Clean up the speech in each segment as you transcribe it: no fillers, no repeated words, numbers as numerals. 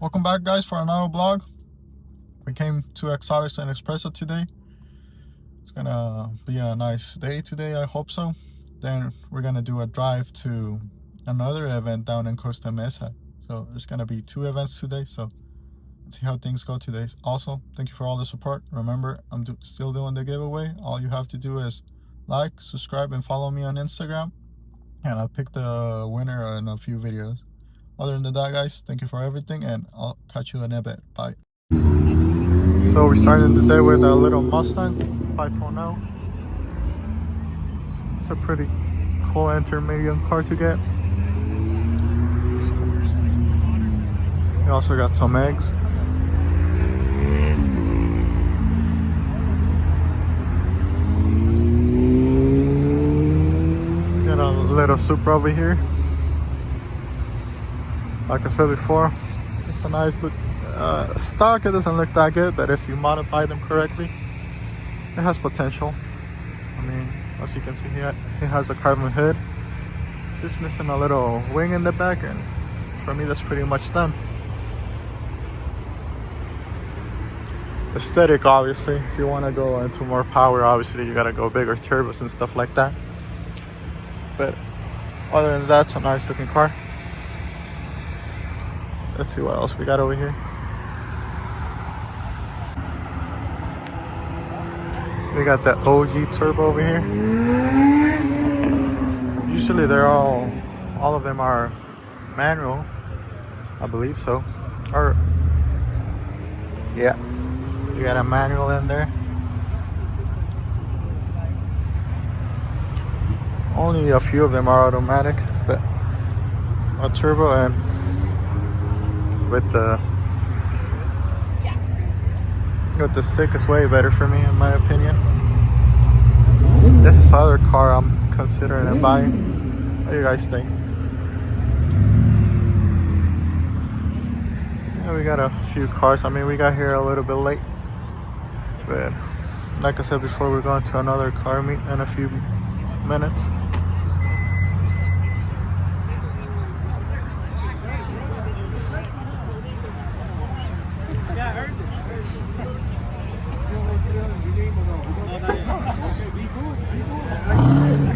Welcome back, guys, for another vlog. We came to Exotics and Expresso today. It's gonna be a nice day today, I hope so. Then we're gonna do a drive to another event down in Costa Mesa. So there's gonna be 2 events today, so let's see how things go today. Also, thank you for all the support. Remember, I'm still doing the giveaway. All you have to do is like, subscribe, and follow me on Instagram, and I'll pick the winner in a few videos. Other than that, guys, thank you for everything, and I'll catch you in a bit. Bye. So we started the day with a little Mustang 5.0. It's a pretty cool intermediate car to get. We also got some eggs. Got a little Supra over here. Like I said before, it's a nice look. Stock, it doesn't look that good, but if you modify them correctly, it has potential. I mean, as you can see here, it has a carbon hood. Just missing a little wing in the back, and for me, that's pretty much done. Aesthetic, obviously. If you want to go into more power, obviously you gotta go bigger turbos and stuff like that. But other than that, it's a nice looking car. Let's see what else we got over here. We got the OG turbo over here. Usually they're all of them are manual, I believe so. Or yeah, you got a manual in there. Only a few of them are automatic, but a turbo and with the stick is way better for me, in my opinion. This is the other car I'm considering buying. What do you guys think? Yeah, we got a few cars. I mean, we got here a little bit late, but like I said before, we're going to another car meet in a few minutes.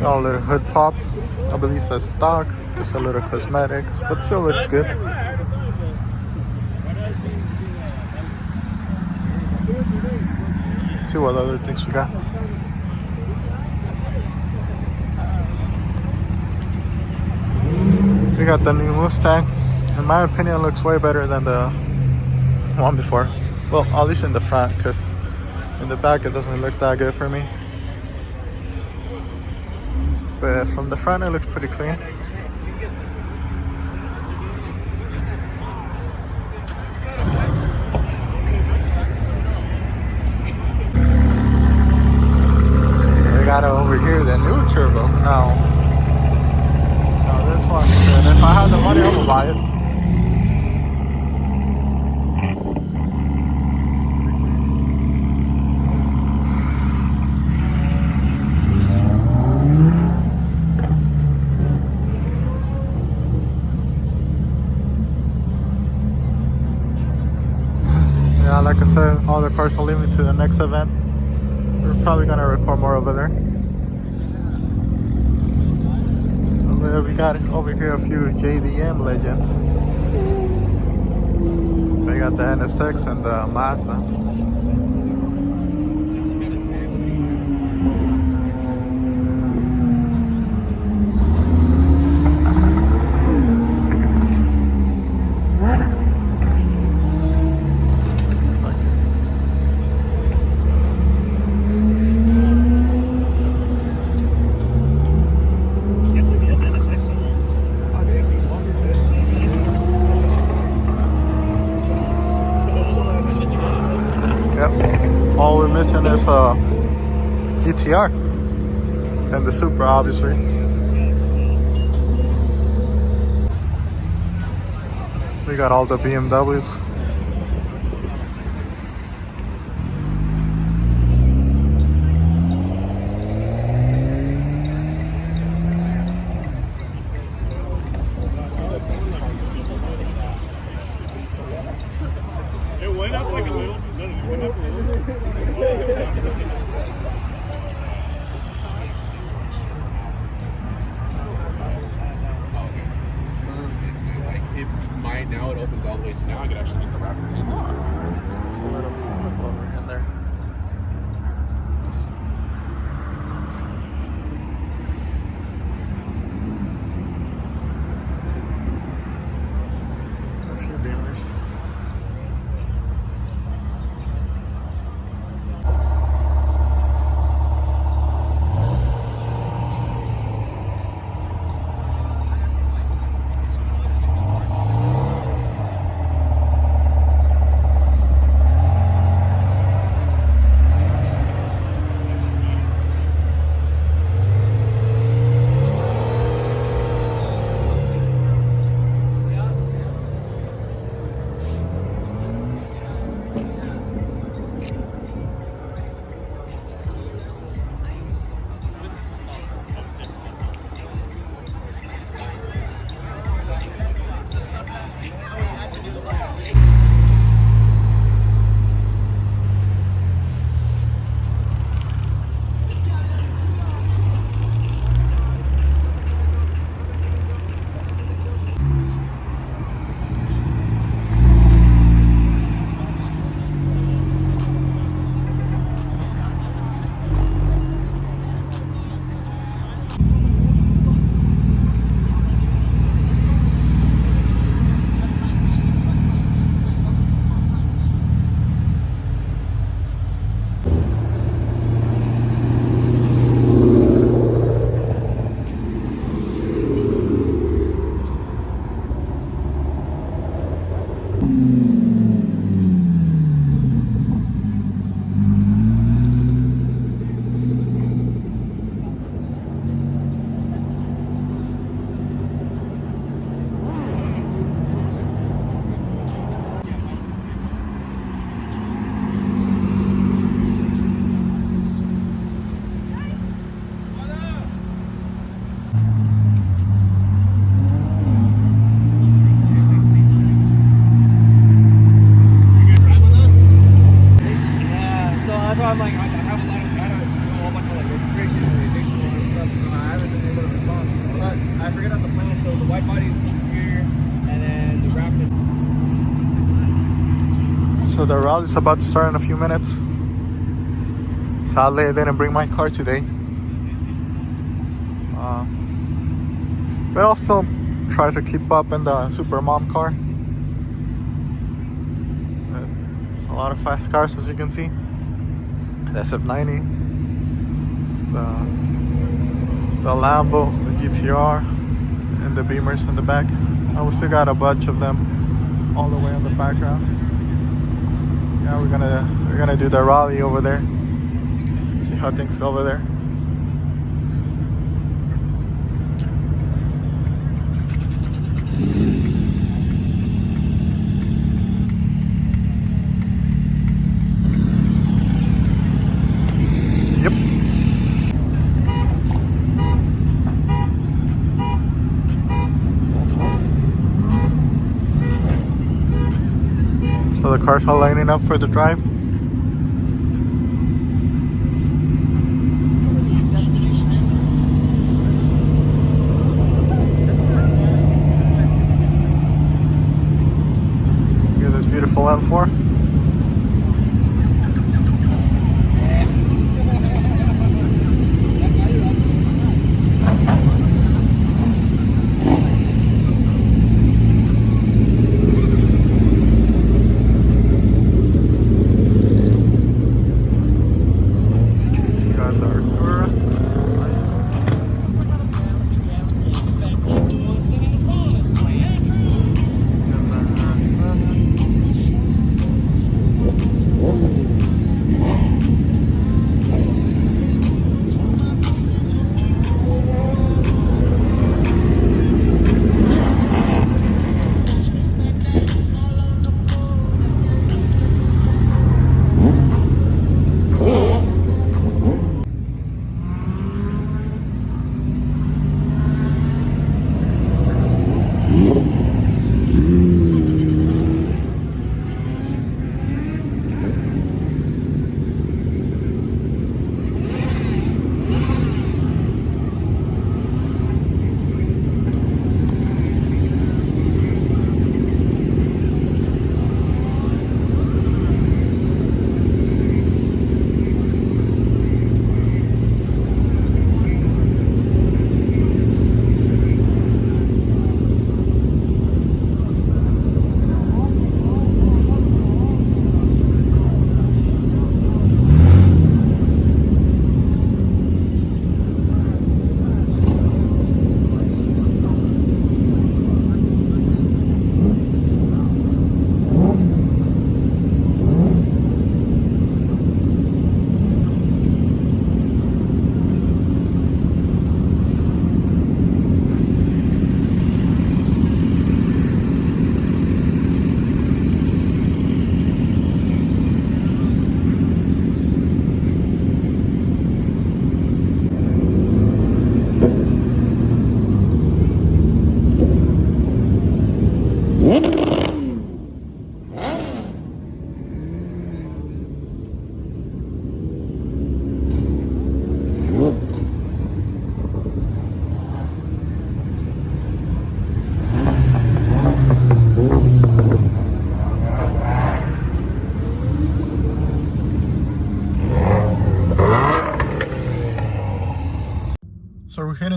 Got a little hood pop. I believe that's stock. Just a little cosmetics, but still looks good. Let's see what other things we got. We got the new Mustang. In my opinion, it looks way better than the one before. Well, at least in the front, because in the back it doesn't look that good for me. But from the front it looks pretty clean. We got over here the new turbo. Now this one, and if I had the money, I would buy it. Yeah, like I said, all the cars will lead me to the next event. We're probably gonna record more over there. We got over here a few JDM legends. We got the NSX and the Mazda. All we're missing is GTR and the Supra, obviously. We got all the BMWs. went up like a little bit. No, it went up a little bit. Now it opens all the way, so now I could actually get the wrapper in. It's a little over in there. A few beamers. I'm like, I have a whole bunch of like restrictions and evictions and stuff, so I haven't been able to respond. But I forget on the plan, so the white body is here, and then the rapid. So the rally's about to start in a few minutes. Sadly, I didn't bring my car today. But I'll still try to keep up in the Super Mom car. There's a lot of fast cars, as you can see. The SF90, the Lambo, the GTR, and the Beamers in the back. We still got a bunch of them all the way in the background. Yeah, we're gonna do the rally over there. See how things go over there. So the cars are lining up for the drive. Look at this beautiful M4.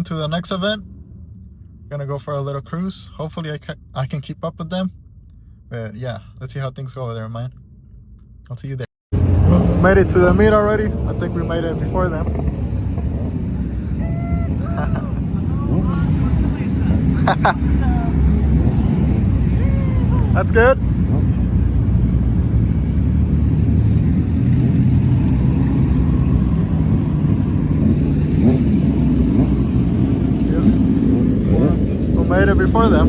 to the next event. Gonna go for a little cruise. Hopefully I can keep up with them. But yeah, let's see how things go over there, man. I'll see you there. Made it to the meet already. I think we made it before them. That's good. We made it before them.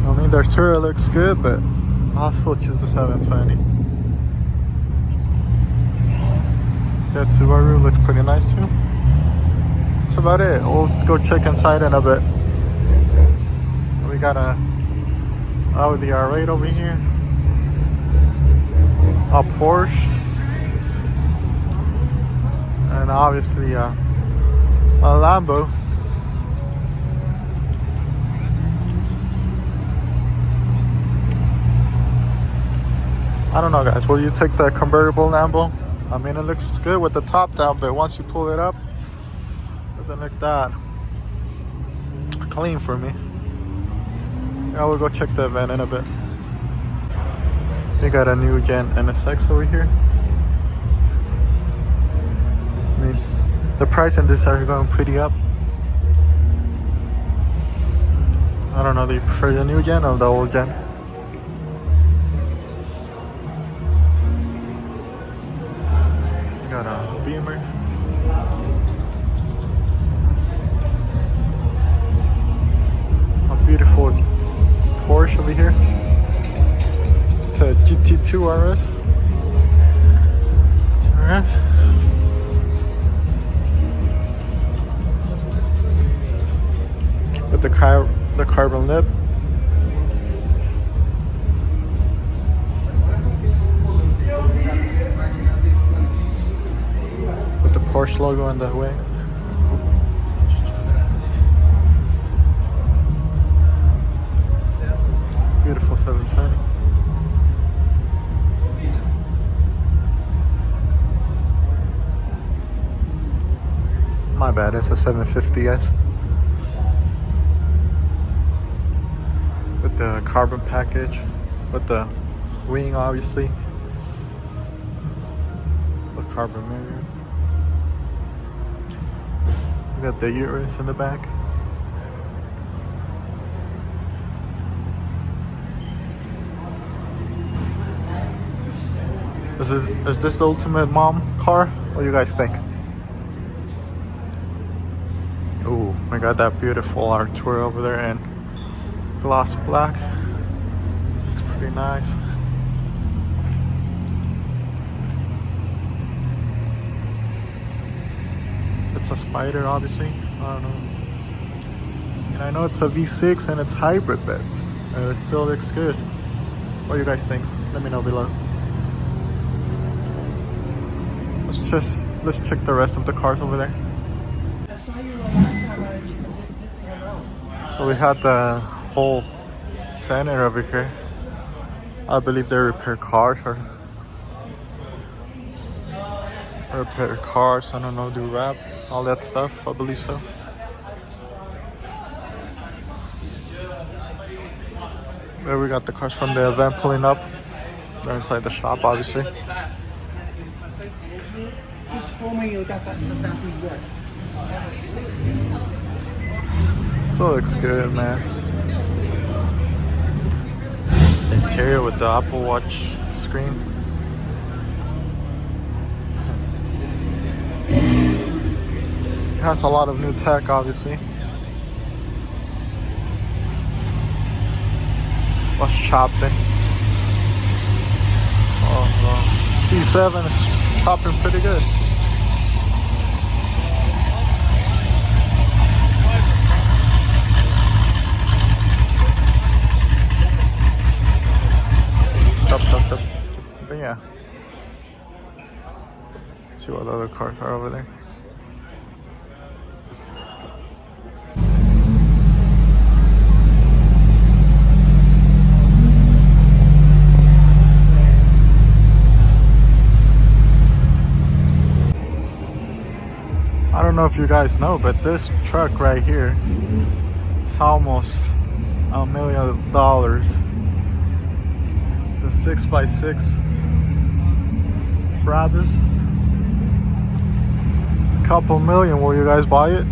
I mean, their Supra looks good, but I'll still choose the 720. That Subaru looks pretty nice too. That's about it. We'll go check inside in a bit. We got a Audi R8 over here, a Porsche, and obviously a Lambo. I don't know, guys. Will you take the convertible Lambo? I mean, it looks good with the top down, but once you pull it up, it doesn't look that clean for me. Yeah, we'll go check the event in a bit. We got a new gen NSX over here. I mean, the price in this are going pretty up. I don't know, do you prefer the new gen or the old gen? Got a Beamer. A beautiful Porsche over here. It's a GT2 RS. With the carbon lip. Porsche logo on the way. Beautiful 720. My bad, it's a 750S. With the carbon package, with the wing obviously. With carbon mirrors. We got the Urus in the back. Is this the ultimate mom car? What do you guys think? Ooh, we got that beautiful Artura over there in gloss black. Looks pretty nice. It's a Spider, obviously. I don't know. And I know it's a V6 and it's hybrid, but it still looks good. What do you guys think? Let me know below. Let's check the rest of the cars over there. So we had the whole center over here. I believe they repair cars or repair cars. I don't know, do wrap, all that stuff. I believe so. There we got the cars from the event pulling up. They're inside the shop, obviously. So looks good, man. The interior with the Apple Watch screen. It has a lot of new tech, obviously. What's chopping? Oh, C7 is chopping pretty good. The cars are over there. I don't know if you guys know, but this truck right here is almost $1 million. The 6x6 Brothers. Couple million. Will you guys buy it?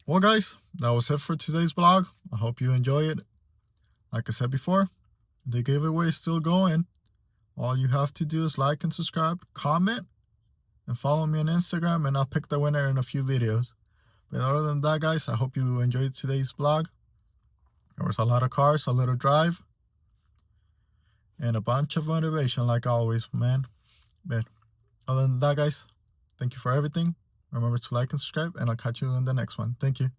Well guys, that was it for today's vlog. I hope you enjoy it. Like I said before, the giveaway is still going. All you have to do is like and subscribe, comment, and follow me on Instagram, and I'll pick the winner in a few videos. But other than that guys, I hope you enjoyed today's vlog. There was a lot of cars, a little drive, and a bunch of motivation like always, man. But other than that guys, thank you for everything. Remember to like and subscribe, and I'll catch you in the next one. Thank you.